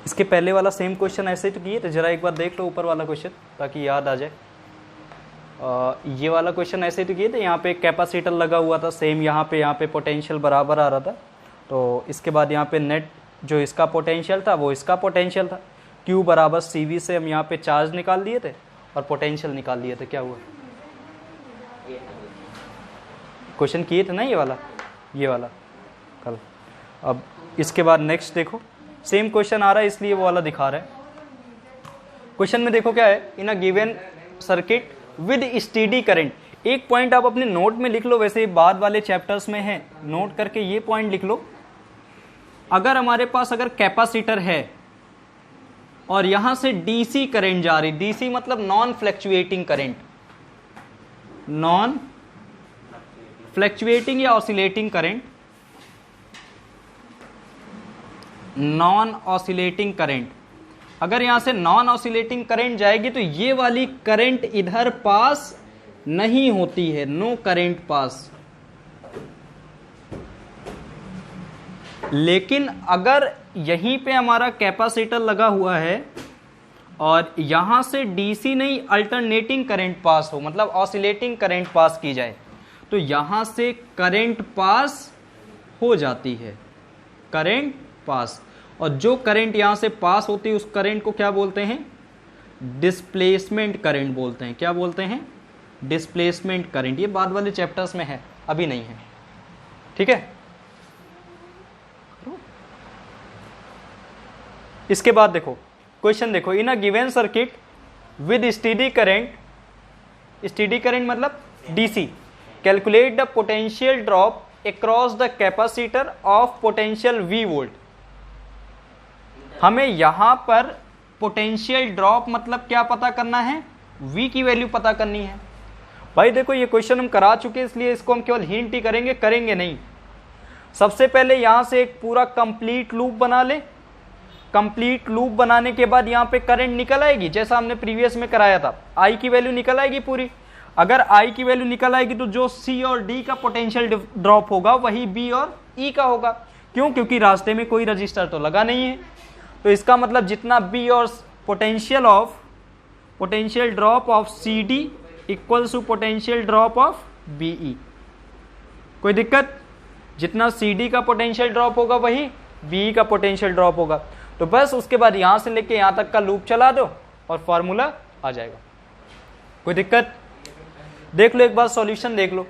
इसके पहले वाला सेम क्वेश्चन ऐसे तो किए थे, जरा एक बार देख लो ऊपर वाला क्वेश्चन ताकि याद आ जाए। ये वाला क्वेश्चन ऐसे तो किए थे, यहाँ पे कैपेसिटर लगा हुआ था सेम, यहाँ पे पोटेंशियल बराबर आ रहा था। तो इसके बाद यहाँ पे नेट जो इसका पोटेंशियल था वो इसका पोटेंशियल था, Q बराबर CV से हम यहाँ पे चार्ज निकाल लिए थे और पोटेंशियल निकाल लिए थे। क्या हुआ? क्वेश्चन किए थे ना ये वाला कल। अब इसके बाद नेक्स्ट देखो, सेम क्वेश्चन आ रहा है इसलिए वो वाला दिखा रहा है। क्वेश्चन में देखो क्या है, in a given circuit with steady current. एक पॉइंट आप अपने नोट में लिख लो, वैसे बाद वाले चैप्टर्स में है, नोट करके ये पॉइंट लिख लो। अगर हमारे पास अगर कैपेसिटर है और यहां से डीसी करंट जा रही, डीसी मतलब non fluctuating current, non fluctuating या oscillating current, non oscillating current, अगर यहां से नॉन ऑसिलेटिंग करंट जाएगी तो ये वाली करंट इधर पास नहीं होती है, नो करंट पास। लेकिन अगर यहीं पे हमारा कैपेसिटर लगा हुआ है और यहां से डीसी नहीं अल्टरनेटिंग करंट पास हो, मतलब ऑसिलेटिंग करंट पास की जाए, तो यहां से करंट पास हो जाती है, करंट पास। और जो करंट यहां से पास होती है उस करंट को क्या बोलते हैं? डिस्प्लेसमेंट करंट बोलते हैं। क्या बोलते हैं? Displacement current. ये बाद वाले चैप्टर्स में है, अभी नहीं है, ठीक है। इसके बाद देखो क्वेश्चन देखो, in a given circuit with steady current, steady current मतलब DC, calculate the potential drop across the capacitor of potential V volt. हमें यहां पर पोटेंशियल ड्रॉप मतलब क्या पता करना है? V की वैल्यू पता करनी है। भाई देखो ये क्वेश्चन हम करा चुके इसलिए इसको हम केवल हिंट ही करेंगे नहीं। सबसे पहले यहां से एक पूरा कंप्लीट लूप बना ले। कंप्लीट लूप बनाने के बाद यहां पे करंट निकल आएगी, जैसा हमने प्रीवियस में कराया था। I की वैल्यू निकल आएगी पूरी। अगर I की वैल्यू निकल आएगी तो जो C और D का पोटेंशियल ड्रॉप होगा वही B और E का होगा। क्यों? क्योंकि रास्ते में कोई रजिस्टर तो लगा नहीं है। तो इसका मतलब जितना B और potential drop of CD equals to potential drop of BE। कोई दिक्कत? जितना CD का पोटेंशियल ड्रॉप होगा वही BE का पोटेंशियल ड्रॉप होगा। तो बस उसके बाद यहां से लेके यहां तक का लूप चला दो और फॉर्मूला आ जाएगा। कोई दिक्कत? देख लो एक बार सॉल्यूशन देख लो,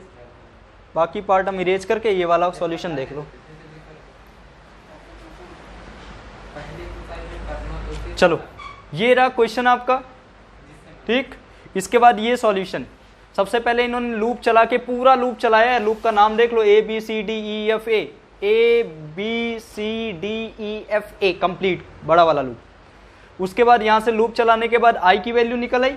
बाकी पार्ट हम इरेज करके ये वाला सॉल्यूशन देख लो। चलो ये रहा क्वेश्चन आपका, ठीक। इसके बाद ये सॉल्यूशन, सबसे पहले इन्होंने लूप चला के पूरा लूप चलाया है। लूप का नाम देख लो, ABCDEFA, ABCDEFA कंप्लीट, बड़ा वाला लूप। उसके बाद यहां से लूप चलाने के बाद I की वैल्यू निकल आई।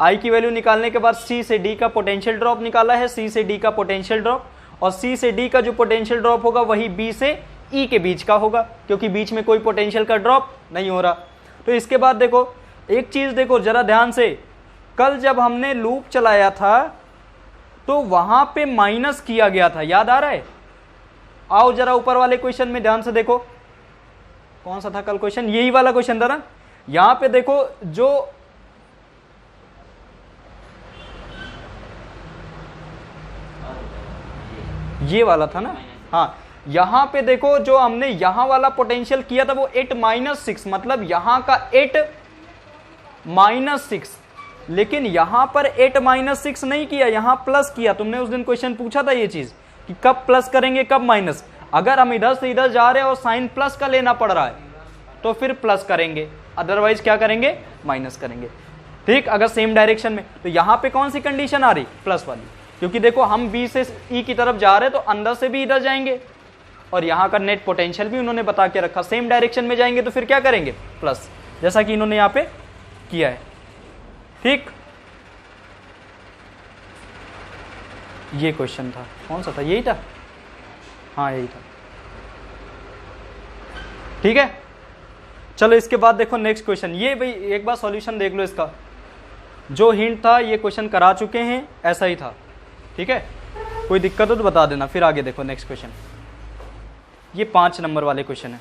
I की वैल्यू निकालने के बाद C से D का पोटेंशियल ड्रॉप निकाला है, C से D का पोटेंशियल ड्रॉप, और C से D का जो पोटेंशियल ड्रॉप होगा वही B से E के बीच का होगा, क्योंकि बीच में कोई पोटेंशियल का ड्रॉप नहीं हो रहा। तो इसके बाद देखो एक चीज देखो जरा ध्यान से, कल जब हमने लूप चलाया था तो वहां पे माइनस किया गया था, याद आ रहा है? आओ जरा ऊपर वाले क्वेश्चन में ध्यान से देखो, कौन सा था कल क्वेश्चन? यही वाला क्वेश्चन था ना। यहां पे देखो जो ये वाला था ना, हाँ, यहां पे देखो जो हमने यहां वाला पोटेंशियल किया था वो 8-6, मतलब यहां का 8-6, लेकिन यहां पर 8-6 नहीं किया, यहां प्लस किया। तुमने उस दिन क्वेश्चन पूछा था ये चीज कि कब प्लस करेंगे कब माइनस। अगर हम इधर से इधर जा रहे हैं और साइन प्लस का लेना पड़ रहा है तो फिर प्लस करेंगे, अदरवाइज क्या करेंगे? माइनस करेंगे, ठीक। अगर सेम डायरेक्शन में, तो यहां पे कौन सी कंडीशन आ रही? प्लस वाली, क्योंकि देखो हम B से E की तरफ जा रहे हैं तो अंदर से भी इधर जाएंगे, और यहां का नेट पोटेंशियल भी उन्होंने बता के रखा, सेम डायरेक्शन में जाएंगे तो फिर क्या करेंगे? प्लस, जैसा कि इन्होंने यहां पे किया है, ठीक। ये क्वेश्चन था, कौन सा था? यही था, हाँ यही था, ठीक है। चलो इसके बाद देखो नेक्स्ट क्वेश्चन, ये भाई एक बार सॉल्यूशन देख लो इसका। जो हिंट था ये क्वेश्चन करा चुके हैं, ऐसा ही था, ठीक है। कोई दिक्कत हो तो बता देना। फिर आगे देखो नेक्स्ट क्वेश्चन, ये 5 नंबर वाले क्वेश्चन है।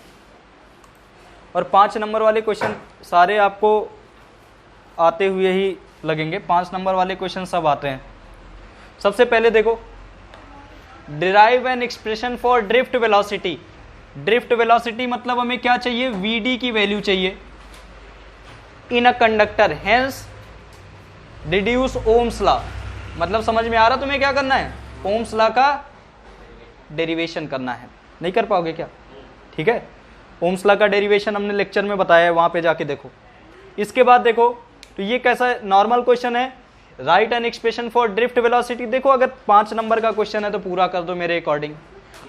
और 5 नंबर वाले क्वेश्चन सारे आपको आते हुए ही लगेंगे। 5 नंबर वाले क्वेश्चन सब आते हैं। सबसे पहले देखो, derive an expression for drift velocity. Drift velocity मतलब हमें क्या चाहिए, वीडी की वैल्यू चाहिए in a conductor, hence deduce Ohm's law. मतलब समझ में आ रहा तुम्हें क्या करना है, ओम्स लॉ का डेरिवेशन करना है। नहीं कर पाओगे क्या, ठीक है। ओम्स लॉ का डेरिवेशन हमने लेक्चर में बताया है, वहां पे जाके देखो। इसके बाद देखो, तो ये कैसा नॉर्मल क्वेश्चन है, right N expression for drift velocity. देखो अगर 5 नंबर का क्वेश्चन है तो पूरा कर दो मेरे अकॉर्डिंग।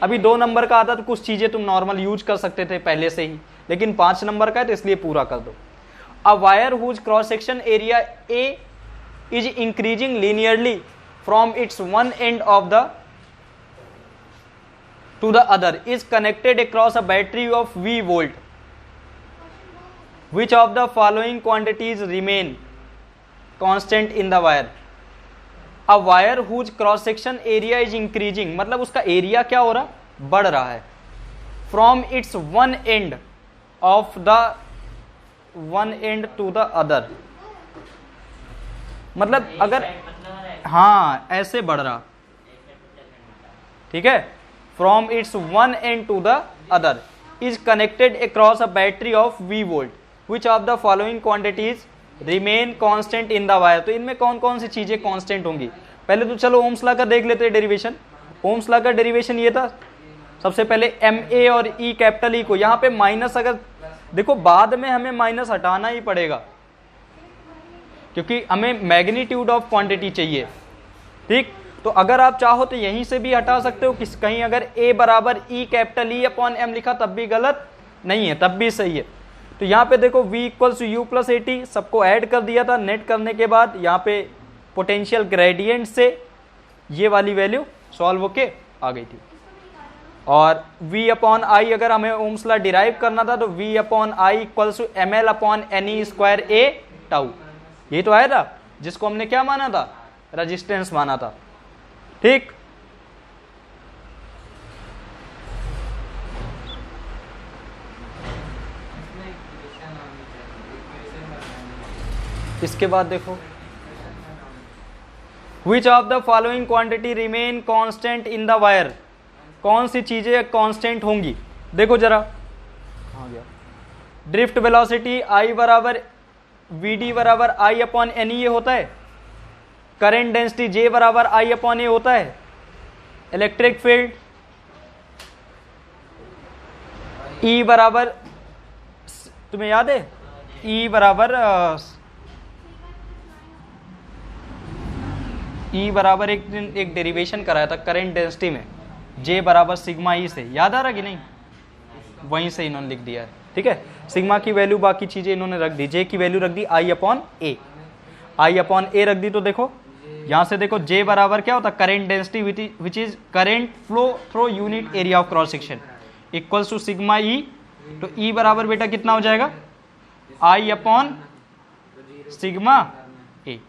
अभी 2 नंबर का आता तो कुछ चीजें तुम नॉर्मल यूज कर सकते थे पहले से ही, लेकिन 5 नंबर का है तो इसलिए पूरा कर दो। A wire whose cross section area A is increasing linearly from its one end of the to the other is connected across a battery of V volt. Which of the following quantities remain constant in the wire? A wire whose cross section area is increasing, मतलब उसका area क्या हो रहा, बढ़ रहा है, from its one end of the one end to the other, मतलब अगर हाँ ऐसे बढ़ रहा, ठीक है, from its one end to the other is connected across a battery of V volt. Which of the following quantities remain constant in the wire? तो इनमें कौन कौन सी चीजें कांस्टेंट होंगी। पहले तो चलो ओम्स लॉ का देख लेते हैं डेरिवेशन। ओम्स लॉ का डेरिवेशन ये था, सबसे पहले एम ए और ई कैपिटल ई को यहाँ पे माइनस, अगर देखो बाद में हमें माइनस हटाना ही पड़ेगा क्योंकि हमें मैग्नीट्यूड ऑफ क्वांटिटी चाहिए, ठीक। तो अगर आप चाहो तो यहीं से भी हटा सकते हो, किस कहीं अगर a बराबर e capital E upon m लिखा तब भी गलत नहीं है, तब भी सही है। तो यहाँ पे देखो v equals you plus A T, सबको ऐड कर दिया था, नेट करने के बाद यहाँ पे पोटेंशियल ग्रेडियंट से ये वाली वैल्यू सॉल्व होके आ गई थी। और v अपॉन आई अगर हमें ओम्स लॉ डिराइव करना था तो v upon I equals to m l upon n e square A tau, ये तो आया था जिसको हमने क्या माना था, रेजिस्टेंस माना था, ठीक। इसके बाद देखो, which of the following quantity remain constant in the wire, कौन सी चीजें कांस्टेंट होंगी। देखो जरा, कहाँ गया, ड्रिफ्ट वेलोसिटी आई बराबर वी डी बराबर आई अपॉन एन ई होता है, करंट डेंसिटी J बराबर I अपॉन ए होता है, इलेक्ट्रिक फील्ड E बराबर, तुम्हें याद है E बराबर एक डेरिवेशन कराया था करंट डेंसिटी में, J बराबर सिग्मा E से, याद आ रहा कि नहीं, वहीं से इन्होंने लिख दिया है, ठीक है। सिग्मा की वैल्यू बाकी चीजें इन्होंने रख दी, J की वैल्यू रख दी I upon A, I upon A रख दी। तो देखो यहां से देखो J बराबर क्या होता है, current density which is current flow through unit area of cross section equals to sigma E. तो E बराबर बेटा कितना हो जाएगा, I अपॉन सिग्मा ए।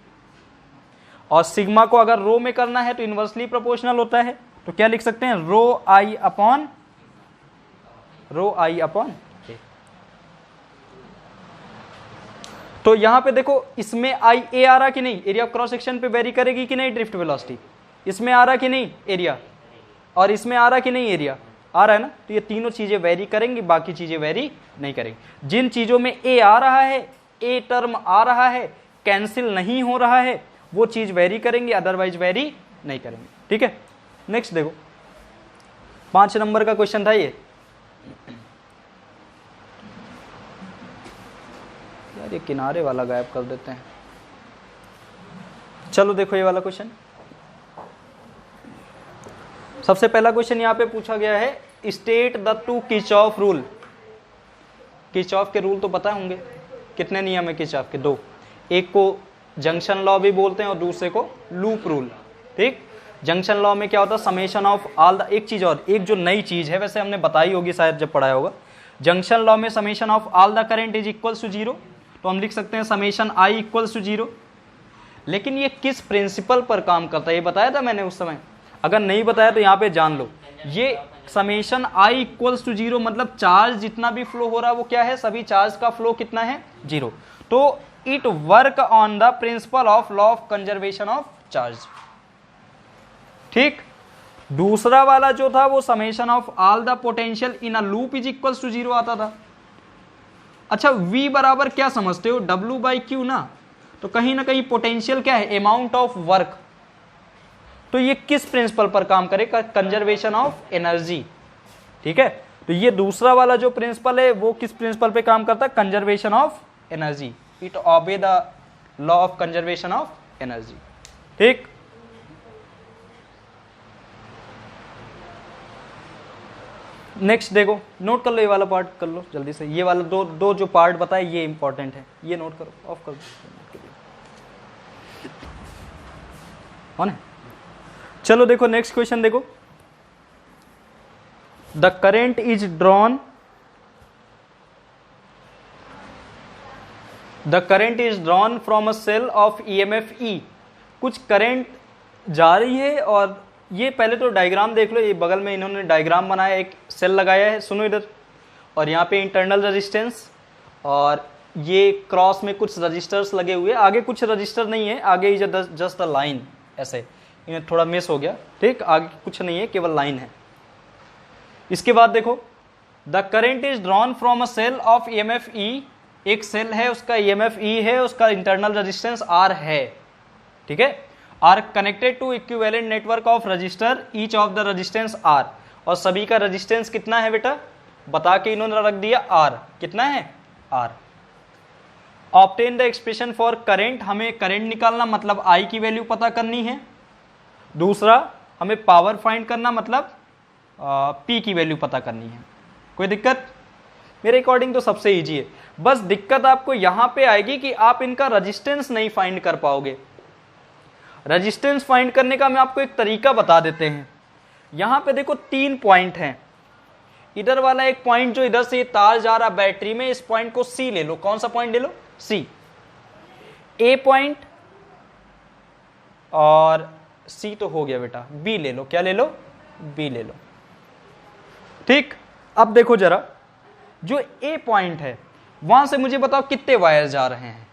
और सिग्मा को अगर रो में करना है तो इनवर्सली प्रोपोर्शनल होता है, तो क्या लिख सकते हैं, रो I अपॉन ए। तो यहां पे देखो इसमें आई ए आ रहा कि नहीं, एरिया ऑफ क्रॉस सेक्शन पे वेरी करेगी कि नहीं ड्रिफ्ट वेलोसिटी, इसमें आ रहा कि नहीं एरिया, और इसमें आ रहा कि नहीं एरिया, आ रहा है ना। तो ये तीनों चीजें वेरी करेंगी, बाकी चीजें वेरी नहीं करेंगी। जिन चीजों में ए आ रहा है, ए टर्म आ रहा है, कैंसिल नहीं हो रहा है, वो चीज वेरी करेंगे, अदरवाइज वेरी नहीं करेंगे, ठीक है। नेक्स्ट देखो, 5 नंबर का क्वेश्चन था ये। यार ये किनारे वाला गायब कर देते हैं। चलो देखो ये वाला क्वेश्चन, सबसे पहला क्वेश्चन यहाँ पे पूछा गया है, state the two Kirchhoff rule. Kirchhoff के रूल तो पता होंगे, कितने नियम है किरचॉफ के, 2। एक को जंक्शन लॉ भी बोलते हैं और दूसरे को लूप रूल, ठीक। जंक्शन लॉ में क्या होता है, समेशन ऑफ ऑल द, एक चीज और, एक जो नई चीज है, वैसे हमने बताई होगी शायद जब पढ़ाया होगा। जंक्शन लॉ में summation of all the current is equals to 0, तो हम लिख सकते हैं समेशन आई इक्वल्स टू 0। लेकिन ये किस प्रिंसिपल पर काम करता है ये बताया था मैंने उस समय, अगर नहीं बताया तो यहाँ पे जान लो। ये समेशन आई इक्वल्स टू 0, मतलब चार्ज जितना भी फ्लो हो रहा है वो क्या है, सभी चार्ज का फ्लो कितना है, 0। तो it work on the principle of law of conservation of charge. ठीक, दूसरा वाला जो था वो summation of all the potential in a loop is equals to 0 आता था। अच्छा, V बराबर क्या समझते हो, W/Q ना, तो कहीं ना कहीं पोटेंशियल क्या है, अमाउंट ऑफ वर्क। तो ये किस प्रिंसिपल पर काम करेगा, कंजर्वेशन ऑफ एनर्जी। ठीक है, तो ये दूसरा वाला जो प्रिंसिपल है वो किस प्रिंसिपल पे काम करता है, conservation of energy. It obey the law of conservation of energy. ठीक, नेक्स्ट देखो, नोट कर लो, ये वाला पार्ट कर लो जल्दी से, ये वाला दो जो पार्ट बताए ये इंपॉर्टेंट है, ये नोट करो, ऑफ कर दो। चलो देखो नेक्स्ट क्वेश्चन देखो, the current is drawn, the current is drawn from a cell of EMF E. कुछ करंट जा रही है, और ये पहले तो डायग्राम देख लो, ये बगल में इन्होंने डायग्राम बनाया, एक सेल लगाया है, सुनो इधर, और यहाँ पे इंटरनल रेजिस्टेंस, और ये क्रॉस में कुछ रजिस्टर्स लगे हुए, आगे कुछ रजिस्टर नहीं है, आगे इज जस्ट अ लाइन, ऐसे इन्हें थोड़ा मिस हो गया। ठीक, आगे कुछ नहीं है, केवल लाइन है। इसके बाद देखो, the current is drawn from a cell of EMF E, एक सेल है उसका ईएमएफ ई है, उसका इंटरनल रेजिस्टेंस आर है। ठीक है, R connected to equivalent network of resistor, each of the resistance R, और सभी का रेजिस्टेंस कितना है बेटा, बता के इन्होंने रख दिया आर, कितना है R. Obtain the expression for current, हमें करेंट निकालना मतलब आई की वैल्यू पता करनी है। दूसरा हमें पावर फाइंड करना मतलब पी की वैल्यू पता करनी है। कोई दिक्कत, मेरे अकॉर्डिंग तो सबसे इजी है, बस दिक्कत आपको यहां पे आएगी कि आप इनका रेजिस्टेंस नहीं फाइंड कर पाओगे। रेजिस्टेंस फाइंड करने का मैं आपको एक तरीका बता देते हैं। यहां पे देखो 3 पॉइंट हैं, इधर वाला एक पॉइंट जो इधर से ये तार जा रहा बैटरी में, इस पॉइंट को सी ले लो। कौन सा पॉइंट ले लो, सी। ए पॉइंट और सी तो हो गया बेटा, बी ले लो, क्या ले लो, बी ले लो। ठीक, अब देखो जरा, जो ए पॉइंट है वहां से मुझे बताओ कितने वायर जा रहे हैं।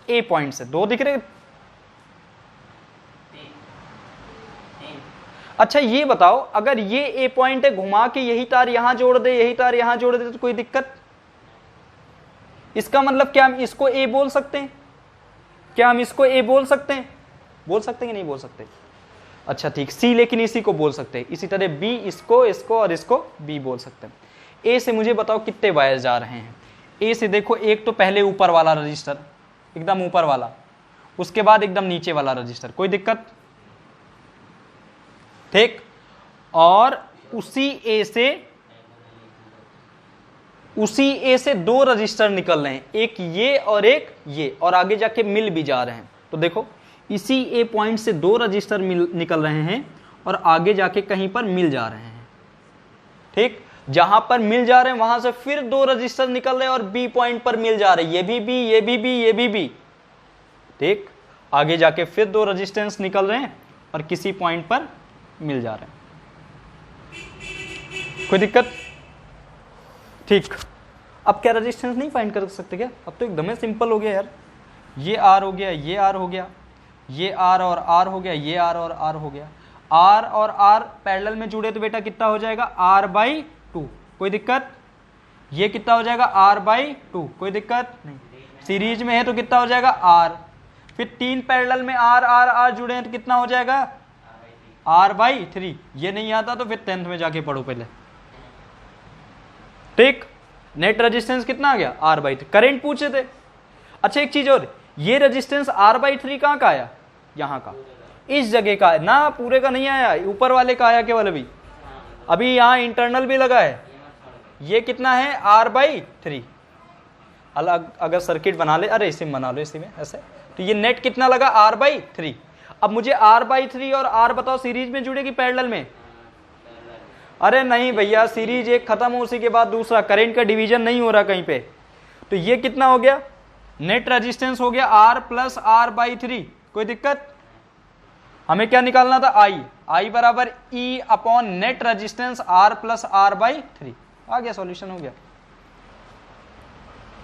ए पॉइंट से 2 दिख रहे। अच्छा ये बताओ, अगर ये ए पॉइंट है, घुमा के यही तार यहां जोड़ दे, यही तार यहां जोड़ दे, तो कोई दिक्कत? इसका मतलब क्या हम इसको ए बोल सकते हैं? क्या हम इसको ए बोल सकते हैं? बोल सकते हैं कि नहीं बोल सकते? अच्छा ठीक, सी लेकिन इसी को बोल सकते हैं। इसी तरह बी इसको, इसको और इसको बी बोल सकते हैं। ए से मुझे बताओ कितने वायर जा रहे हैं। ए से देखो, एक तो पहले ऊपर वाला रजिस्टर, एकदम ऊपर वाला, उसके बाद एकदम नीचे वाला रजिस्टर। कोई दिक्कत? ठीक, और उसी ए से 2 रजिस्टर निकल रहे हैं, एक ये और एक ये, और आगे जाके मिल भी जा रहे हैं। तो देखो इसी ए पॉइंट से 2 रजिस्टर निकल रहे हैं और आगे जाके कहीं पर मिल जा रहे हैं। ठीक, जहां पर मिल जा रहे हैं वहां से फिर 2 रजिस्टर निकल रहे हैं और बी पॉइंट पर मिल जा रहे हैं, ये भी बी, ये भी बी, ये भी बी। ठीक, आगे जाके फिर 2 रजिस्टेंस निकल रहे हैं और किसी पॉइंट पर मिल जा रहे हैं। कोई दिक्कत? ठीक, अब क्या रेजिस्टेंस नहीं फाइंड कर सकते क्या? अब तो एकदम सिंपल हो गया यार। ये आर हो गया, ये आर हो गया, ये आर और आर हो गया, ये आर और आर हो गया। आर और आर पैरेलल में जुड़े तो बेटा कितना हो जाएगा, R/2। कोई दिक्कत? ये कितना हो जाएगा, R/2। कोई दिक्कत नहीं। सीरीज में है तो कितना हो जाएगा, R। फिर 3 पैरेलल में आर आर आर जुड़े हैं तो कितना हो जाएगा, R/3। ये नहीं आता तो फिर 10th में जाके पढ़ो पहले। ठीक, नेट रेजिस्टेंस कितना आ गया, R/3। करंट पूछे थे। अच्छा एक चीज और, ये रेजिस्टेंस R/3 कहां का आया, यहां का, इस जगह का है ना, पूरे का नहीं आया, ऊपर वाले का आया केवल। अभी यहां इंटरनल भी लगा है। ये कितना है, R/3। अलग अगर सर्किट बना ले, अरे इसी में बना लो, इसी में ऐसे, तो ये नेट कितना लगा, R/3। अब मुझे R/3 और R बताओ सीरीज में जुड़ेगी पैरेलल में? अरे नहीं भैया, सीरीज एक खत्म हो उसी के बाद दूसरा, करंट का डिवीजन नहीं हो रहा कहीं पे। तो ये कितना हो गया, नेट रेजिस्टेंस हो गया R + R/3। कोई दिक्कत? हमें क्या निकालना था, I। I बराबर E upon net resistance R plus R/3। आ गया, सॉल्यूशन हो गया।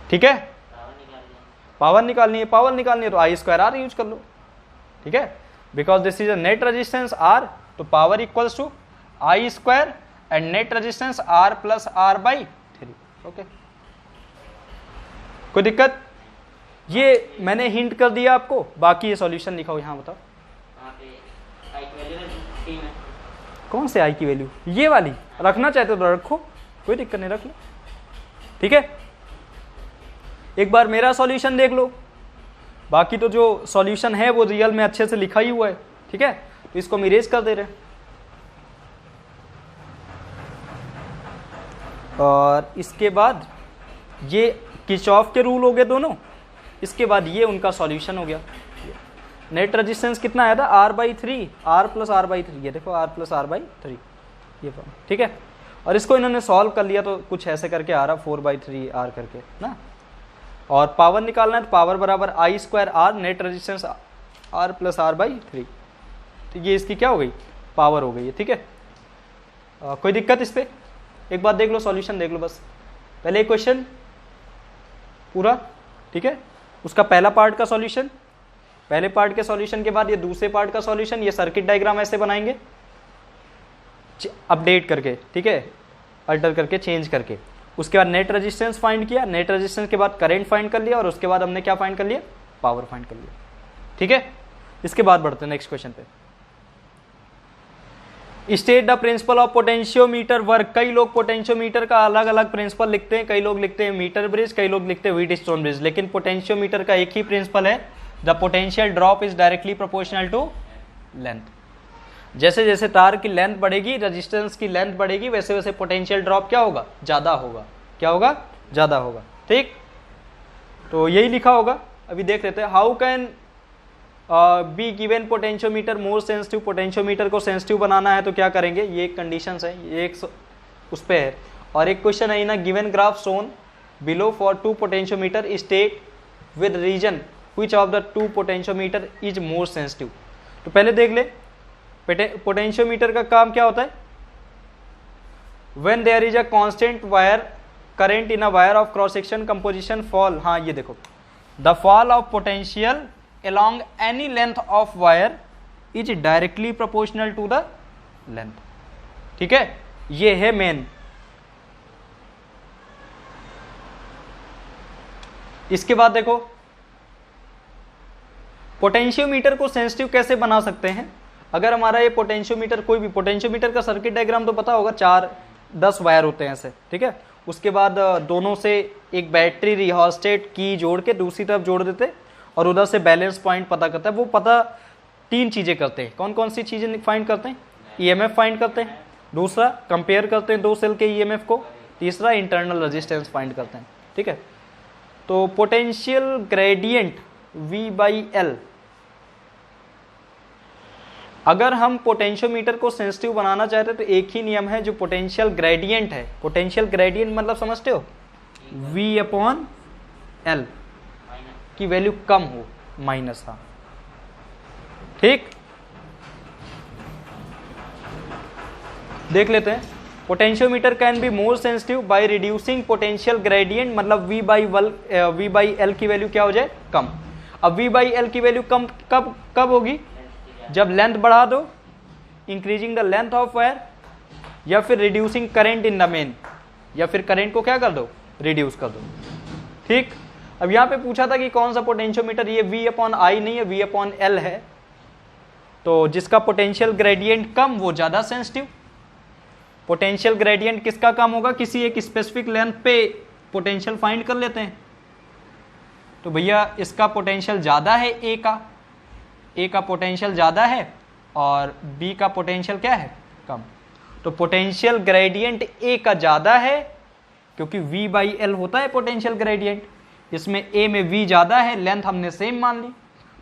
ठीक है, पावर निकालनी है, तो I²R यूज कर लो। ठीक है, because this is a net resistance R, तो power equals to I² and net resistance R plus R/3। Okay, कोई दिक्कत? ये मैंने हिंट कर दिया आपको, बाकी ये सॉल्यूशन लिखा हो यहाँ, बताओ कौन से I की वैल्यू? ये वाली रखना चाहते हो तो रखो, कोई दिक्कत नहीं, रख लो। ठीक है, एक बार मेरा सॉल्यूशन देख लो, बाकी तो जो सॉल्यूशन है वो रियल में अच्छे से लिखा ही हुआ है। ठीक है, तो इसको हम इरेज कर दे रहे हैं। और इसके बाद ये किरचॉफ के रूल हो गए दोनों, इसके बाद ये उनका सॉल्यूशन हो गया। नेट रेजिस्टेंस कितना आया था? R/3, R प्लस R/3, ये देखो R प्लस R/3 ये। ठीक है, और इसको इन्होंने सॉल्व कर लिया तो कुछ ऐसे करके आ रहा 4/3R करके ना। और पावर निकालना है तो पावर बराबर I²R net resistance R plus R/3। तो ये इसकी क्या हो गई? पावर हो गई है। ठीक है, कोई दिक्कत इस पर? एक बार देख लो, सॉल्यूशन देख लो बस। पहले क्वेश्चन पूरा, ठीक है, उसका पहला पार्ट का सॉल्यूशन, पहले पार्ट के सॉल्यूशन के बाद ये दूसरे पार्ट का सॉल्यूशन। ये सर्किट डायग्राम ऐसे बनाएंगे अपडेट करके, ठीक है, अल्टर करके, चेंज करके। उसके बाद नेट रेजिस्टेंस फाइंड किया, नेट रेजिस्टेंस के बाद करंट फाइंड कर लिया, और उसके बाद हमने क्या फाइंड कर लिया? पावर फाइंड कर लिया। ठीक है, इसके बाद बढ़ते हैं नेक्स्ट क्वेश्चन पे। State the principle of potentiometer work. कई लोग पोटेंशियोमीटर का अलग अलग प्रिंसिपल लिखते हैं, कई लोग लिखते हैं मीटर ब्रिज, कई लोग लिखते हैं व्हीटस्टोन ब्रिज, लेकिन पोटेंशियोमीटर का एक ही प्रिंसिपल है, the potential drop is directly proportional to length. जैसे जैसे तार की लेंथ बढ़ेगी, रेजिस्टेंस की लेंथ बढ़ेगी, वैसे वैसे पोटेंशियल ड्रॉप क्या होगा? ज्यादा होगा। क्या होगा? ज्यादा होगा। ठीक, तो यही लिखा होगा। अभी देख लेते हैं। How can be given potentiometer more sensitive. Potentiometer को सेंसिटिव बनाना है तो क्या करेंगे? ये एक कंडीशंस है, ये एक उस पे है। और एक क्वेश्चन है ना, given graph shown below for two potentiometer state with reason which of the two potentiometer is more sensitive. तो पहले देख ले, पोटेंशियोमीटर का काम क्या होता है? When there is a constant wire current in a wire of cross section composition fall. हाँ, ये देखो, the fall of potential along any length of wire is directly proportional to the length। ठीक है, ये है मेन। इसके बाद देखो, पोटेंशियोमीटर को सेंसिटिव कैसे बना सकते हैं? अगर हमारा ये पोटेंशियोमीटर, कोई भी पोटेंशियोमीटर का सर्किट डायग्राम तो पता होगा, 4-10 वायर होते हैं ऐसे। ठीक है, उसके बाद दोनों से एक बैटरी रिहोस्टेट की जोड़ के दूसरी तरफ जोड़ देते, और उधर से बैलेंस पॉइंट पता करता है। वो पता 3 चीजें करते हैं। कौन कौन सी चीजें फाइंड करते हैं? ईएमएफ फाइंड करते हैं, दूसरा कंपेयर करते हैं 2 सेल के ईएमएफ को, तीसरा इंटरनल रेजिस्टेंस फाइंड करते हैं। ठीक है, तो पोटेंशियल ग्रेडियंट V/L, अगर हम पोटेंशियोमीटर को सेंसिटिव बनाना चाहते हैं तो एक ही नियम है जो पोटेंशियल ग्रेडियंट है। पोटेंशियल ग्रेडियंट मतलब समझते हो? V/L की वैल्यू कम हो, माइनस। हाँ, ठीक, देख लेते हैं। Potentiometer can be more sensitive by reducing potential gradient, मतलब V/L की वैल्यू क्या हो जाए? कम। अब V/L की वैल्यू कम कब होगी? जब लेंथ बढ़ा दो, increasing the length of wire, या फिर reducing current in the main, या फिर करंट को क्या कर दो? रिड्यूस कर दो। ठीक, अब यहां पे पूछा था कि कौन सा पोटेंशियोमीटर, ये V/I नहीं है, V/L है। तो जिसका पोटेंशियल ग्रेडियंट कम वो ज्यादा सेंसिटिव। पोटेंशियल ग्रेडियंट किसका कम होगा? किसी एक स्पेसिफिक लेंथ पे पोटेंशियल फाइंड कर लेते हैं। तो भैया इसका पोटेंशियल ज्यादा है, ए का पोटेंशियल ज्यादा है और बी का पोटेंशियल क्या है? कम। तो पोटेंशियल ग्रेडियंट ए का ज्यादा है, क्योंकि V/L होता है पोटेंशियल ग्रेडियंट। इसमें ए में V ज्यादा है, लेंथ हमने सेम मान ली,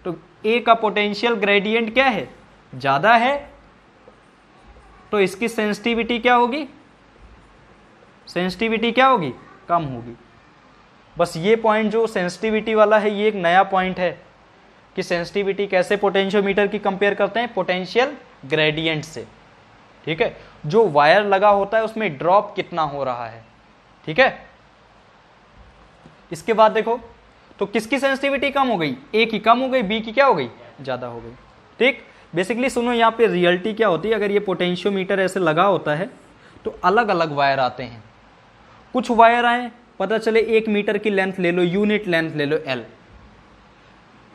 तो ए का पोटेंशियल ग्रेडियंट क्या है? ज्यादा है, तो इसकी सेंसिटिविटी क्या होगी? सेंसिटिविटी क्या होगी? कम होगी। बस ये पॉइंट जो सेंसिटिविटी वाला है, ये एक नया पॉइंट है कि सेंसिटिविटी कैसे पोटेंशियोमीटर की कंपेयर करते हैं? पोटेंशियल ग्रेडियंट से, ठीक है, जो वायर लगा होता है उसमें ड्रॉप कितना हो रहा है, ठीक है। इसके बाद देखो तो किसकी सेंसिटिविटी कम हो गई, ए की कम हो गई, बी की क्या हो गई, ज्यादा हो गई, ठीक। बेसिकली सुनो यहाँ पे रियलिटी क्या होती है, अगर ये पोटेंशियोमीटर ऐसे लगा होता है तो अलग अलग वायर आते हैं। कुछ वायर आए, पता चले 1 मीटर की लेंथ ले लो, यूनिट लेंथ ले लो L।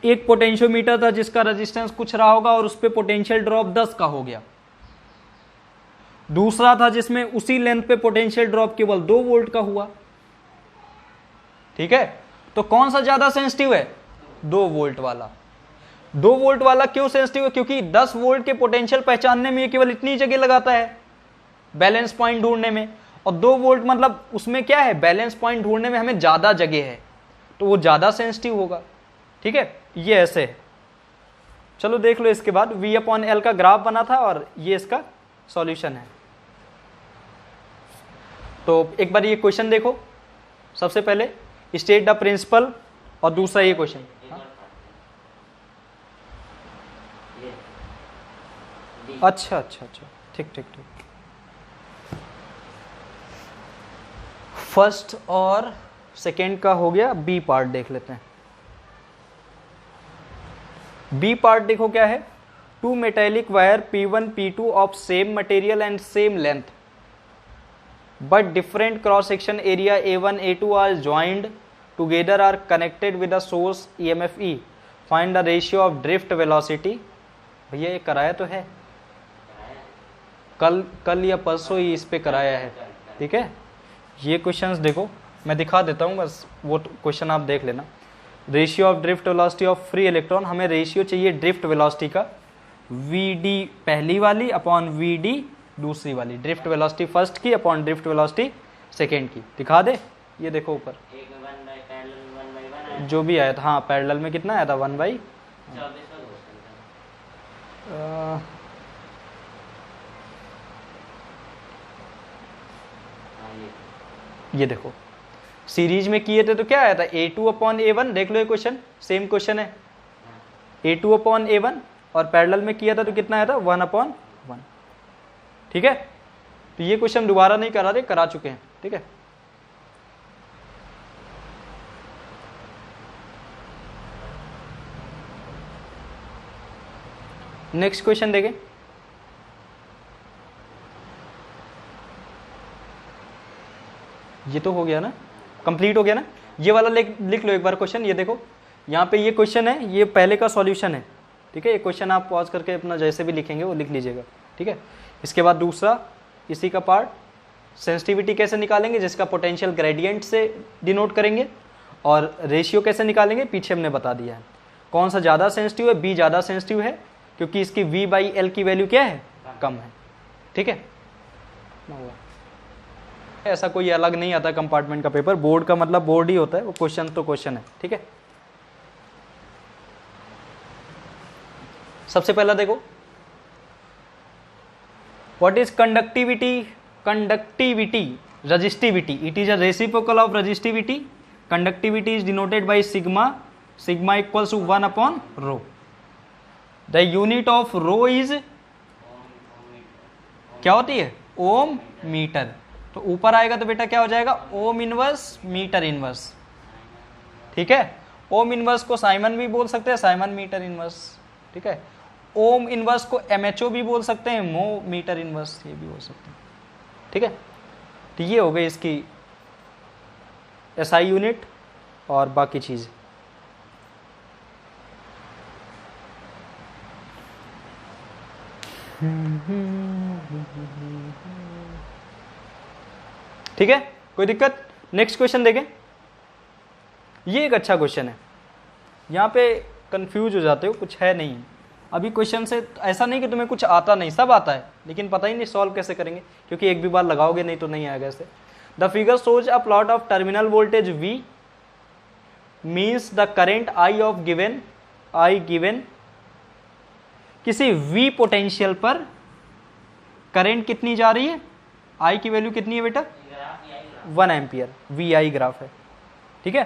एक पोटेंशियोमीटर था जिसका रेजिस्टेंस कुछ रहा होगा और उस पे पोटेंशियल ड्रॉप 10 का हो गया। दूसरा था जिसमें उसी लेंथ पे पोटेंशियल ड्रॉप केवल 2 वोल्ट का हुआ, ठीक है। तो कौन सा ज्यादा सेंसिटिव है, 2 वोल्ट वाला। 2 वोल्ट वाला क्यों सेंसिटिव है, क्योंकि 10 वोल्ट के पोटेंशियल पहचानने में ये केवल इतनी जगह लगाता है बैलेंस पॉइंट ढूंढने में, और 2 वोल्ट मतलब उसमें क्या है, बैलेंस पॉइंट ढूंढने में हमें ज्यादा जगह है, तो वो ज्यादा सेंसिटिव होगा, ठीक है। ये ऐसे है। चलो देख लो इसके बाद V/L का ग्राफ बना था और ये इसका सॉल्यूशन है। तो एक बार ये क्वेश्चन देखो, सबसे पहले स्टेट द प्रिंसिपल, और दूसरा ये क्वेश्चन, अच्छा अच्छा अच्छा, ठीक ठीक ठीक। फर्स्ट और सेकेंड का हो गया, बी पार्ट देख लेते हैं। बी पार्ट देखो क्या है, 2 metallic wire P1 P2 of same material and same length but different cross section area A1 A2 are joined together are connected with a source EMF E, find the ratio of drift velocity. भैया ये कराया तो है, कल या परसों ही इस पे कराया है, ठीक है। ये क्वेश्चंस देखो मैं दिखा देता हूँ, बस वो क्वेश्चन आप देख लेना। Ratio of drift velocity of free electron, हमें रेशियो चाहिए ड्रिफ्ट वेलोसिटी का, VD पहली वाली अपॉन VD दूसरी वाली, ड्रिफ्ट वेलोसिटी फर्स्ट की अपॉन ड्रिफ्ट वेलोसिटी सेकेंड की। दिखा दे, ये देखो ऊपर जो भी आया था, हाँ पैरेलल में कितना आया था, 1/, ये देखो सीरीज में किए थे तो क्या आया था, A2/A1। देख लो ये क्वेश्चन, सेम क्वेश्चन है, A2/A1, और पैरेलल में किया था तो कितना आया था, 1/1, ठीक है। तो ये क्वेश्चन दोबारा नहीं करा रहे, करा चुके हैं, ठीक है। नेक्स्ट क्वेश्चन देखें, ये तो हो गया ना, कंप्लीट हो गया ना। ये वाला लिख लो एक बार क्वेश्चन, ये देखो यहाँ पे ये क्वेश्चन है, ये पहले का सॉल्यूशन है, ठीक है। ये क्वेश्चन आप पॉज करके अपना जैसे भी लिखेंगे वो लिख लीजिएगा, ठीक है। इसके बाद दूसरा इसी का पार्ट, सेंसिटिविटी कैसे निकालेंगे, जिसका पोटेंशियल ग्रेडियंट से डिनोट करेंगे, और रेशियो कैसे निकालेंगे पीछे हमने बता दिया है। कौन सा ज़्यादा सेंसिटिव है, बी ज़्यादा सेंसिटिव है, क्योंकि इसकी V/L की वैल्यू क्या है, कम है, ठीक है। ऐसा कोई अलग नहीं आता कंपार्टमेंट का पेपर, बोर्ड का मतलब बोर्ड ही होता है, वो क्वेश्चन तो क्वेश्चन है, ठीक है। सबसे पहला देखो, what is conductivity, conductivity resistivity, it is a reciprocal of resistivity. Conductivity is denoted by sigma, sigma equals to 1/ρ। The unit of rho is क्या होती है, ओम मीटर। तो ऊपर आएगा तो बेटा क्या हो जाएगा, ओम इनवर्स मीटर इनवर्स, ठीक है। ओम इनवर्स को साइमन भी बोल सकते हैं, साइमन मीटर इनवर्स, ठीक है। ओम इनवर्स को MHO भी बोल सकते हैं, मो मीटर इनवर्स, ये भी बोल सकते हैं, ठीक है। तो ये हो गई इसकी SI यूनिट और बाकी चीज़। ठीक है, कोई दिक्कत। नेक्स्ट क्वेश्चन देखें, ये एक अच्छा क्वेश्चन है, यहाँ पे कंफ्यूज हो जाते हो, कुछ है नहीं अभी क्वेश्चन से। ऐसा नहीं कि तुम्हें कुछ आता नहीं, सब आता है, लेकिन पता ही नहीं सॉल्व कैसे करेंगे, क्योंकि एक भी बार लगाओगे नहीं तो नहीं आएगा ऐसे। The figure shows a plot of terminal voltage V means the current I of given, I given किसी V पोटेंशियल पर करंट कितनी जा रही है, I की वैल्यू कितनी है बेटा, 1 एम्पियर, VI ग्राफ है, ठीक है।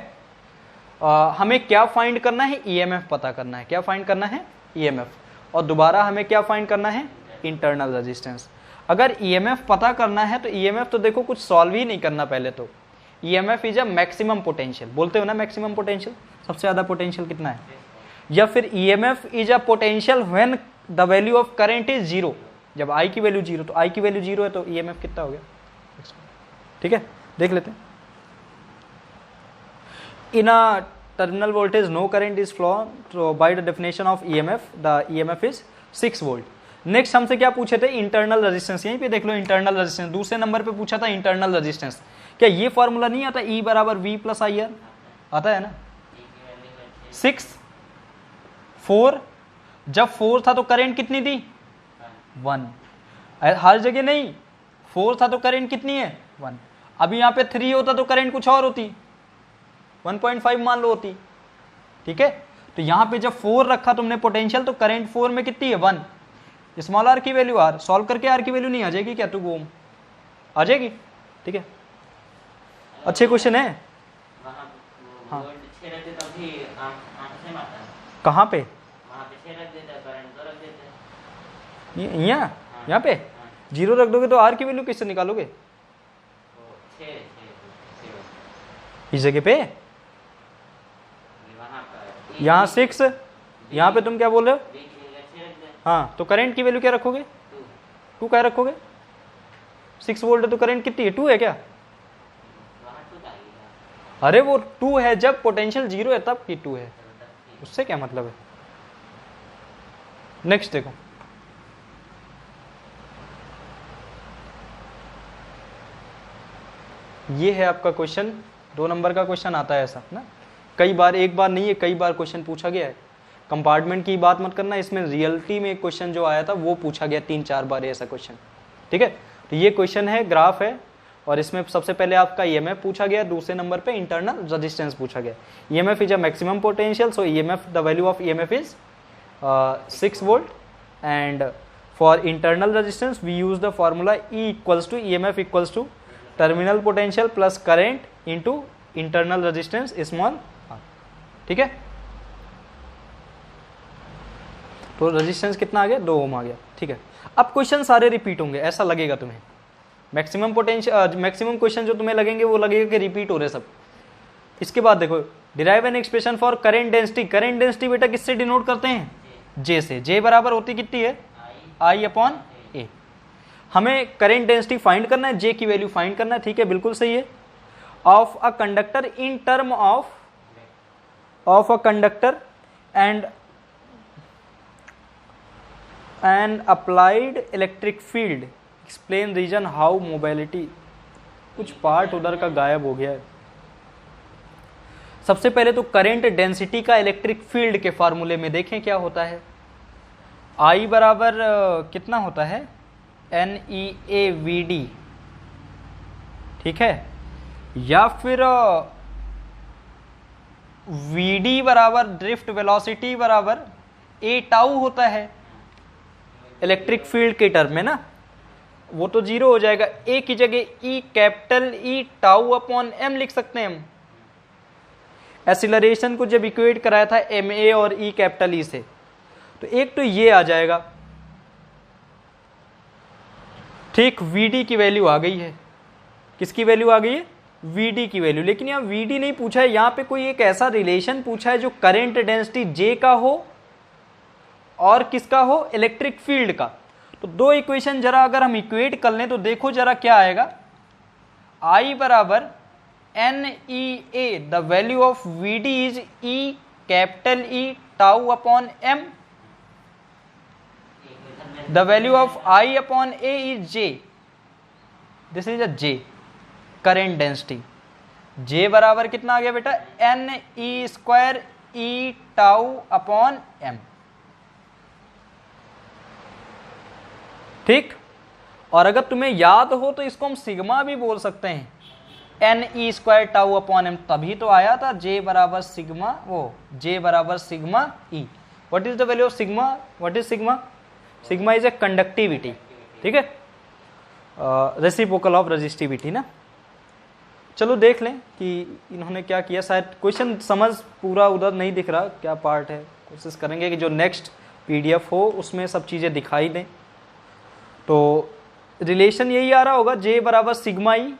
हमें क्या फाइंड करना है, EMF पता करना है। क्या फाइंड करना है, EMF। और दोबारा हमें क्या फाइंड करना है, इंटरनल रेजिस्टेंस। अगर ईएमएफ पता करना है तो ईएमएफ तो देखो कुछ सॉल्व ही नहीं करना पहले तो। EMF is a maximum potential, बोलते हो ना मैक्सिमम पोटेंशियल, सबसे ज्यादा पोटेंशियल कितना है। या फिर EMF is a potential when the value of current is zero, जब आई की वैल्यू जीरो, तो आई की वैल्यू जीरो है तो ईएमएफ कितना हो गया। ठीक है, देख लेते हैं। In a terminal voltage no current is flow, तो by the definition of EMF the EMF is 6 volt. Next हमसे क्या पूछे थे, इंटरनल रेजिस्टेंस। यहीं पे देख लो इंटरनल रेजिस्टेंस, दूसरे नंबर पे पूछा था इंटरनल रेजिस्टेंस। क्या ये फॉर्मूला नहीं आता, E बराबर V प्लस आई आर, आता है ना। 6 4, जब 4 था तो करंट कितनी थी 1, हर जगह नहीं, 4 था तो करंट कितनी है 1। अभी यहाँ पे 3 होता तो करंट कुछ और होती, 1.5 मान लो होती। ठीक है, तो यहाँ पे जब 4 रखा तुमने पोटेंशियल, तो करंट 4 में कितनी है 1, स्मॉल आर की वैल्यू आर, सॉल्व करके आर की वैल्यू नहीं आ जाएगी क्या, टू ओम आ जाएगी। ठीक है, अच्छे क्वेश्चन है। हाँ, कहाँ पे, यहाँ पे जीरो रख दोगे तो आर की वैल्यू किससे निकालोगे, इस जगह पे। यहाँ 6, यहाँ पे तुम क्या बोल रहे हो, हाँ, तो करंट की वैल्यू क्या रखोगे, 2 क्या रखोगे, 6 वोल्ट है तो करंट कितनी है 2 है क्या। अरे वो 2 है जब पोटेंशियल 0 है तब की 2 है, उससे क्या मतलब है। नेक्स्ट देखो, ये है आपका क्वेश्चन, 2 नंबर का क्वेश्चन आता है ऐसा ना, कई बार, एक बार नहीं है कई बार क्वेश्चन पूछा गया है। कंपार्टमेंट की बात मत करना, इसमें रियलिटी में एक क्वेश्चन जो आया था वो पूछा गया 3-4 बार ऐसा क्वेश्चन। ठीक है, तो ये क्वेश्चन है, ग्राफ है, और इसमें सबसे पहले आपका ईएमएफ पूछा गया, दूसरे नंबर पे इंटरनल रेजिस्टेंस पूछा गया। EMF is a maximum potential, so EMF, the value of EMF is 6 volt, and for internal resistance we use the formula E equals to EMF equals to terminal potential plus current into internal resistance small r। ठीक है, तो resistance कितना आ गया, 2 ओम आ गया। ठीक है, अब question सारे रिपीट होंगे, ऐसा लगेगा तुम्हें। मैक्सिमम पोटेंशियल, मैक्सिमम क्वेश्चन जो तुम्हें लगेंगे वो लगेगा कि रिपीट हो रहे सब। इसके बाद देखो, derive an expression for current density. Current density बेटा किससे डिनोट करते हैं, J से। J बराबर होती कितनी है, I/A। हमें करंट डेंसिटी फाइंड करना है, J की वैल्यू फाइंड करना है। ठीक है, बिल्कुल सही है। Of a conductor in term of a conductor and an applied electric field, explain reason how mobility. कुछ पार्ट उधर का गायब हो गया है। सबसे पहले तो करंट डेंसिटी का इलेक्ट्रिक फील्ड के फॉर्मूले में देखें क्या होता है। I बराबर कितना होता है, NEAVD। ठीक है, या फिर VD बराबर ड्रिफ्ट वेलोसिटी बराबर A टाउ होता है इलेक्ट्रिक फील्ड के टर्म में ना, वो तो 0 हो जाएगा। A की जगह E capital E tau upon M लिख सकते हैं हम। एक्सीलरेशन को जब इक्वेट कराया था MA और E कैपिटल E से, तो एक तो ये आ जाएगा। ठीक, VD की वैल्यू आ गई है, किसकी वैल्यू आ गई है, VD की वैल्यू। लेकिन यहाँ VD नहीं पूछा है, यहाँ पे कोई एक ऐसा रिलेशन पूछा है जो करंट डेंसिटी J का हो और किसका हो, इलेक्ट्रिक फील्ड का। तो 2 इक्वेशन जरा अगर हम इक्वेट कर लें तो देखो जरा क्या आएगा। I बराबर NEA, the value of VD is E capital E tau upon M, the value of I upon A is J, this is a J current density. J बराबर कितना आ गया बेटा, NE² E tau upon M। ठीक, और अगर तुम्हें याद हो तो इसको हम सिग्मा भी बोल सकते हैं, NE² टाउ अपॉन M। तभी तो आया था J बराबर सिग्मा, वो J बराबर sigma E। What is the value of sigma, what is sigma, sigma is a conductivity. ठीक है, रेसिप्रोकल ऑफ रेजिस्टिविटी ना। चलो देख लें कि इन्होंने क्या किया। शायद क्वेश्चन समझ पूरा उधर नहीं दिख रहा क्या पार्ट है, कोशिश करेंगे कि जो नेक्स्ट PDF हो उसमें सब चीज़ें दिखाई दें। तो रिलेशन यही आ रहा होगा, J बराबर सिग्मा ई।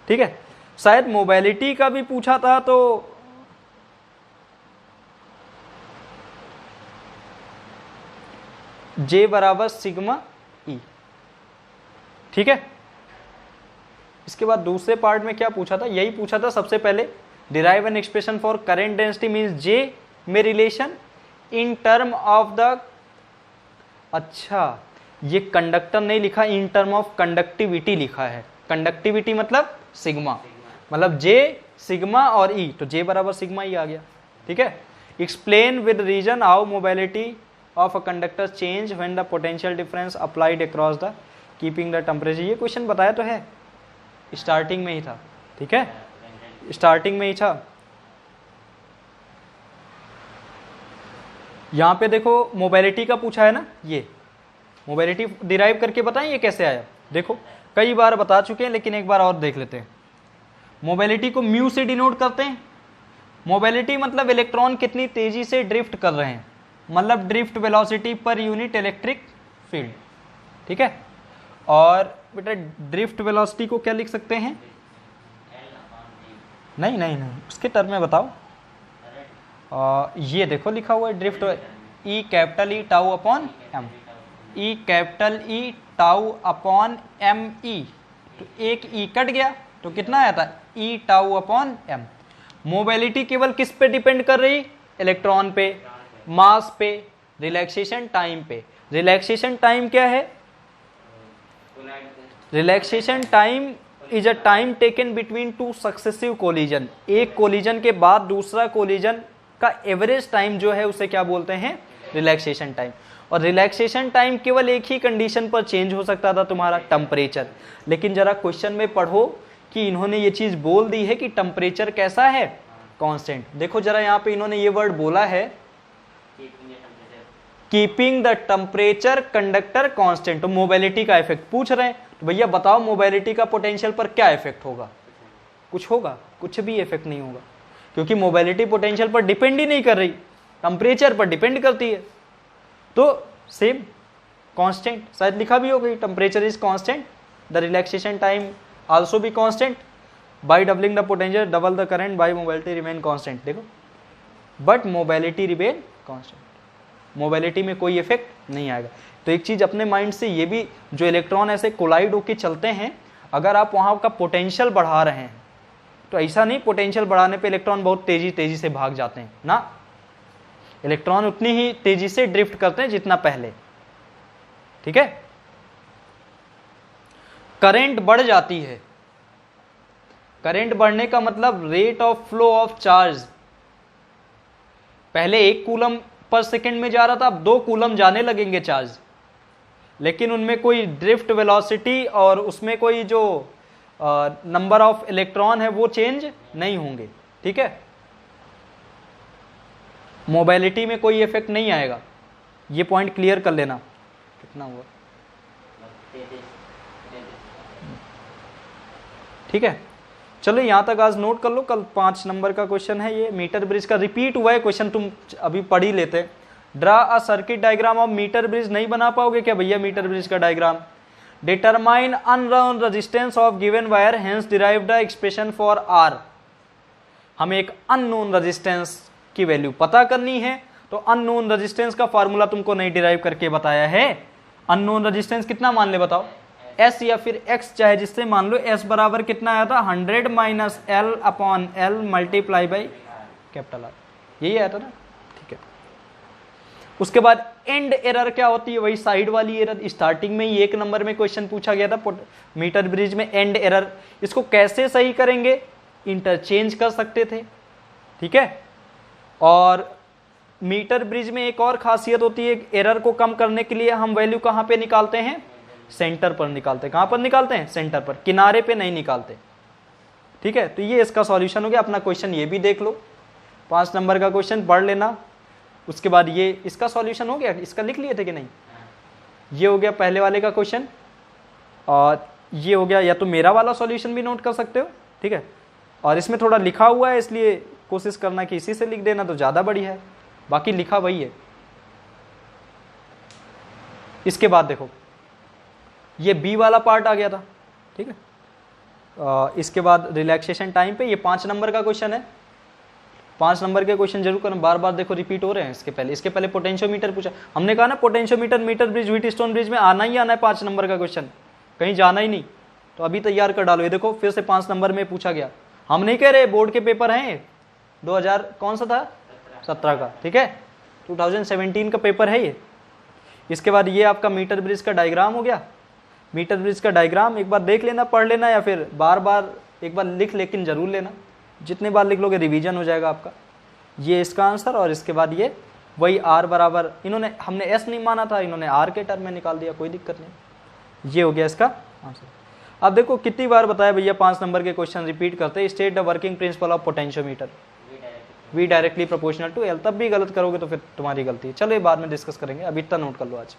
ठीक है, शायद मोबिलिटी का भी पूछा था तो J बराबर सिग्मा ई। ठीक है, इसके बाद दूसरे पार्ट में क्या पूछा था, यही पूछा था सबसे पहले, derive an expression for current density means J में relation in term of the, अच्छा ये कंडक्टर नहीं लिखा, इन टर्म ऑफ कंडक्टिविटी लिखा है। कंडक्टिविटी मतलब सिग्मा, मतलब J सिग्मा और E, तो J बराबर सिग्मा ई आ गया। ठीक है, explain with reason how mobility of a conductor change when the potential difference applied across the keeping the temperature. ये क्वेश्चन बताया तो है, स्टार्टिंग में ही था। ठीक है, स्टार्टिंग में ही था। यहां पे देखो मोबिलिटी का पूछा है ना, ये मोबिलिटी डिराइव करके बताएं ये कैसे आया। देखो कई बार बता चुके हैं लेकिन एक बार और देख लेते हैं। मोबिलिटी को म्यू से डिनोट करते हैं। मोबिलिटी मतलब इलेक्ट्रॉन कितनी तेजी से ड्रिफ्ट कर रहे हैं, मतलब drift velocity per unit electric field. ठीक है, और बेटा ड्रिफ्ट वेलोसिटी को क्या लिख सकते हैं, नहीं नहीं नहीं उसके टर्म में बताओ। ये देखो लिखा हुआ है drift, e capital E tau upon m, e capital E tau upon m e, तो एक ई कट गया तो कितना आया था, e tau upon m. Mobility केवल किस पे डिपेंड कर रही, इलेक्ट्रॉन पे, मास पे, रिलैक्सेशन टाइम पे। रिलैक्सेशन टाइम क्या है, relaxation time is a time taken between two successive collision. एक कोलिजन के बाद दूसरा कोलिजन का एवरेज टाइम जो है उसे क्या बोलते हैं, रिलैक्सेशन टाइम। और रिलैक्सेशन टाइम केवल एक ही कंडीशन पर चेंज हो सकता था, तुम्हारा टेम्परेचर। लेकिन जरा क्वेश्चन में पढ़ो कि इन्होंने ये चीज बोल दी है कि टेम्परेचर कैसा है, कांस्टेंट। देखो जरा यहाँ पे इन्होंने ये वर्ड बोला है, keeping the temperature conductor constant. तो मोबिलिटी का इफेक्ट पूछ रहे हैं, तो भैया बताओ मोबिलिटी का पोटेंशियल पर क्या इफेक्ट होगा, कुछ होगा, कुछ भी इफेक्ट नहीं होगा, क्योंकि मोबिलिटी पोटेंशियल पर डिपेंड ही नहीं कर रही, टेम्परेचर पर डिपेंड करती है। तो सेम कांस्टेंट, शायद लिखा भी होगा temperature is constant, the relaxation time also be constant, by doubling the potential double the current, by mobility remain constant. देखो but mobility remain constant, mobility में कोई इफेक्ट नहीं आएगा। तो एक चीज अपने माइंड से ये भी, जो इलेक्ट्रॉन ऐसे कोलाइड होके चलते हैं, अगर आप वहां का पोटेंशियल बढ़ा रहे हैं तो ऐसा नहीं पोटेंशियल बढ़ाने पे इलेक्ट्रॉन बहुत तेजी से भाग जाते हैं ना, इलेक्ट्रॉन उतनी ही तेजी से ड्रिफ्ट करते हैं जितना पहले। ठीक है, करंट बढ़ जाती है, करंट बढ़ने का मतलब rate of flow of charge, पहले 1 कूलम पर सेकेंड में जा रहा था, अब 2 कूलम जाने लगेंगे चार्ज, लेकिन उनमें कोई ड्रिफ्ट वेलोसिटी और उसमें कोई जो नंबर ऑफ इलेक्ट्रॉन है वो चेंज नहीं होंगे। ठीक है, मोबिलिटी में कोई इफेक्ट नहीं आएगा, ये पॉइंट क्लियर कर लेना। कितना हुआ, ठीक है, चलो यहां तक आज नोट कर लो, कल 5 नंबर का क्वेश्चन है ये, मीटर ब्रिज का रिपीट हुआ है क्वेश्चन, तुम अभी पढ़ ही लेते। Draw a circuit diagram of meter bridge, नहीं बना पाओगे क्या भैया मीटर ब्रिज का diagram. Determine unknown resistance of given wire, hence derive the expression for R. हमें एक अननोन रेजिस्टेंस की वैल्यू पता करनी है, तो अननोन रेजिस्टेंस का फार्मूला तुमको नहीं डिराइव करके बताया है। अननोन रेजिस्टेंस कितना मान ले बताओ, S या फिर X, चाहे जिससे मान लो। S बराबर कितना आया था, 100 minus L upon L multiply by capital R, यही आया था ना। ठीक है, उसके बाद एंड एरर क्या होती है, वही साइड वाली एरर। स्टार्टिंग में ही 1 नंबर में क्वेश्चन पूछा गया था मीटर ब्रिज में एंड एरर, इसको कैसे सही करेंगे, इंटरचेंज कर सकते थे। ठीक है, और मीटर ब्रिज में एक और खासियत होती है, एरर को कम करने के लिए हम वैल्यू कहां पे निकालते हैं, सेंटर पर निकालते हैं। कहां पर निकालते हैं, सेंटर पर, किनारे पे नहीं निकालते। ठीक है, तो ये इसका सॉल्यूशन हो गया। अपना क्वेश्चन ये भी देख लो, 5 नंबर का क्वेश्चन पढ़ लेना। उसके बाद ये इसका सॉल्यूशन हो गया, इसका लिख लिए थे कि नहीं, ये हो गया पहले वाले का क्वेश्चन, और ये हो गया, या तो मेरा वाला सॉल्यूशन भी नोट कर सकते हो। ठीक है, और इसमें थोड़ा लिखा हुआ है, इसलिए कोशिश करना कि इसी से लिख देना तो ज्यादा बढ़िया है, बाकी लिखा वही है। इसके बाद देखो ये बी वाला पार्ट आ गया था, ठीक है। इसके बाद रिलैक्सेशन टाइम पे ये 5 नंबर का क्वेश्चन है। 5 नंबर के क्वेश्चन जरूर करना, बार बार देखो रिपीट हो रहे हैं। इसके पहले पोटेंशियोमीटर पूछा, हमने कहा ना potentiometer, meter bridge, Wheatstone bridge में आना ही आना है 5 नंबर का क्वेश्चन, कहीं जाना ही नहीं। तो अभी तैयार कर डालो। ये देखो फिर से 5 नंबर में पूछा गया। हम नहीं कह रहे बोर्ड के पेपर हैं 2000 कौन सा था 17 का, ठीक है, 2017 का पेपर है ये। इसके बाद ये आपका मीटर ब्रिज का डायग्राम हो गया। मीटर ब्रिज का डायग्राम एक बार देख लेना, पढ़ लेना, या फिर बार बार एक बार लिख लेकिन जरूर लेना। जितने बार लिख लोगे रिवीजन हो जाएगा आपका। ये इसका आंसर, और इसके बाद ये वही आर बराबर, इन्होंने, हमने एस नहीं माना था, इन्होंने आर के टर्म में निकाल दिया, कोई दिक्कत नहीं। ये हो गया इसका आंसर। अब देखो कितनी बार बताया भैया 5 नंबर के क्वेश्चन रिपीट करते हैं। State the working principle of potentiometer, V directly proportional to L. तब भी गलत करोगे तो फिर तुम्हारी गलती है। चलो ये बाद में डिस्कस करेंगे, अभी इतना नोट कर लो आज।